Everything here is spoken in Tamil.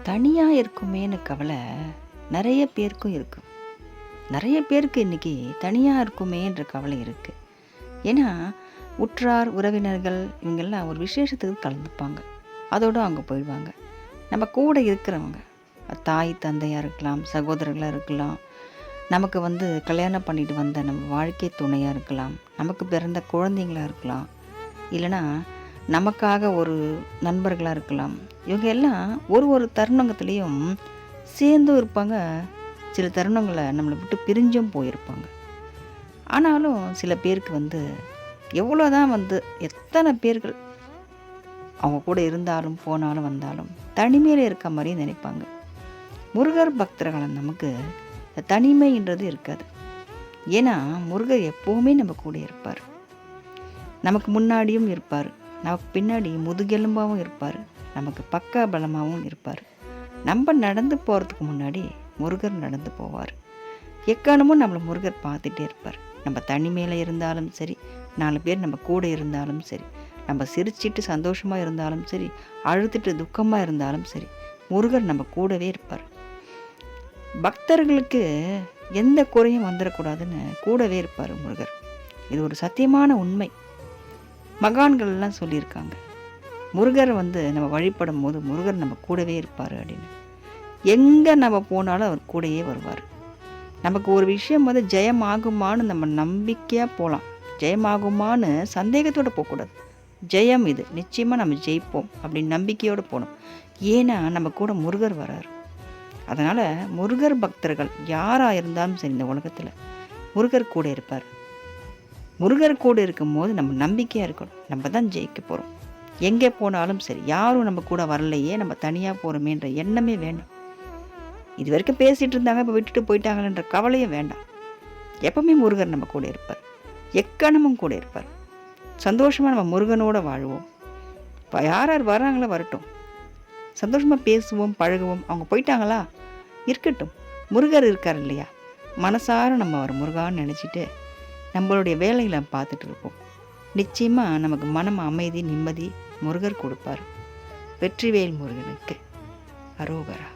தனியாக இருக்குமேன்னு கவலை நிறைய பேருக்கும் இருக்கு. நிறைய பேருக்கு இன்றைக்கி தனியாக இருக்குமேன்ற கவலை இருக்குது. ஏன்னா உற்றார் உறவினர்கள் இவங்கெல்லாம் ஒரு விசேஷத்துக்கு கலந்துப்பாங்க, அதோடு அவங்க போயிடுவாங்க. நம்ம கூட இருக்கிறவங்க தாய் தந்தையாக இருக்கலாம், சகோதரர்களாக இருக்கலாம், நமக்கு கல்யாணம் பண்ணிட்டு வந்த நம்ம வாழ்க்கை துணையாக இருக்கலாம், நமக்கு பிறந்த குழந்தைங்களாக இருக்கலாம், இல்லைனா நமக்காக ஒரு நண்பர்களாக இருக்கலாம். இவங்க எல்லாம் ஒரு தருணங்கத்துலேயும் சேர்ந்தும் இருப்பாங்க, சில தருணங்களை நம்மளை விட்டு பிரிஞ்சும் போயிருப்பாங்க. ஆனாலும் சில பேருக்கு எவ்வளோதான் எத்தனை பேர்கள் அவங்க கூட இருந்தாலும் போனாலும் வந்தாலும் தனிமையில் இருக்க மாதிரி நினைப்பாங்க. முருகர் பக்தர்களை நமக்கு தனிமைன்றது இருக்காது. ஏன்னா முருகர் எப்போவுமே நம்ம கூட இருப்பார். நமக்கு முன்னாடியும் இருப்பார், நமக்கு பின்னாடி முதுகெலும்பாகவும் இருப்பார், நமக்கு பக்க பலமாகவும் இருப்பார். நம்ம நடந்து போகிறதுக்கு முன்னாடி முருகர் நடந்து போவார். எக்காரணமும் நம்மளை முருகர் பார்த்துட்டே இருப்பார். நம்ம தனிமையில் இருந்தாலும் சரி, 4 பேர் நம்ம கூட இருந்தாலும் சரி, நம்ம சிரிச்சிட்டு சந்தோஷமாக இருந்தாலும் சரி, அழுதுட்டு துக்கமாக இருந்தாலும் சரி, முருகர் நம்ம கூடவே இருப்பார். பக்தர்களுக்கு எந்த குறையும் வந்துடக்கூடாதுன்னு கூடவே இருப்பார் முருகர். இது ஒரு சத்தியமான உண்மை. மகான்கள்லாம் சொல்லியிருக்காங்க, முருகர் நம்ம வழிபடும் போது முருகர் நம்ம கூடவே இருப்பார் அப்படின்னு. எங்கே நம்ம போனாலும் அவர் கூடயே வருவார். நமக்கு ஒரு விஷயம் ஜெயமாகுமான்னு நம்ம நம்பிக்கையாக போகலாம், ஜெயமாகுமான்னு சந்தேகத்தோடு போகக்கூடாது. ஜெயம் இது நிச்சயமாக நம்ம ஜெயிப்போம் அப்படின்னு நம்பிக்கையோடு போகணும். ஏன்னா நம்ம கூட முருகர் வரார். அதனால் முருகர் பக்தர்கள் யாராக இருந்தாலும் சரி, இந்த உலகத்தில் முருகர் கூட இருப்பார். முருகர் கூட இருக்கும்போது நம்ம நம்பிக்கையாக இருக்கணும், நம்ம தான் ஜெயிக்க போகிறோம். எங்கே போனாலும் சரி, யாரும் நம்ம கூட வரலையே, நம்ம தனியாக போகிறோமேன்ற எண்ணமே வேண்டாம். இது வரைக்கும் பேசிகிட்டு இருந்தாங்க, இப்போ விட்டுட்டு போயிட்டாங்கன்ற கவலையும் வேண்டாம். எப்பவுமே முருகர் நம்ம கூட இருப்பார், எக்கணமும் கூட இருப்பார். சந்தோஷமாக நம்ம முருகனோடு வாழ்வோம். இப்போ யார் யார் வராங்களோ வரட்டும், சந்தோஷமாக பேசுவோம், பழகுவோம். அவங்க போயிட்டாங்களா இருக்கட்டும், முருகர் இருக்கார் இல்லையா, மனசார நம்ம அவர் முருகான்னு நினச்சிட்டு நம்மளுடைய வேலைகளை பார்த்துட்டு இருப்போம். நிச்சயமாக நமக்கு மனம் அமைதி நிம்மதி முருகர் கொடுப்பார். வெற்றிவேல் முருகனுக்கு அரோகரா.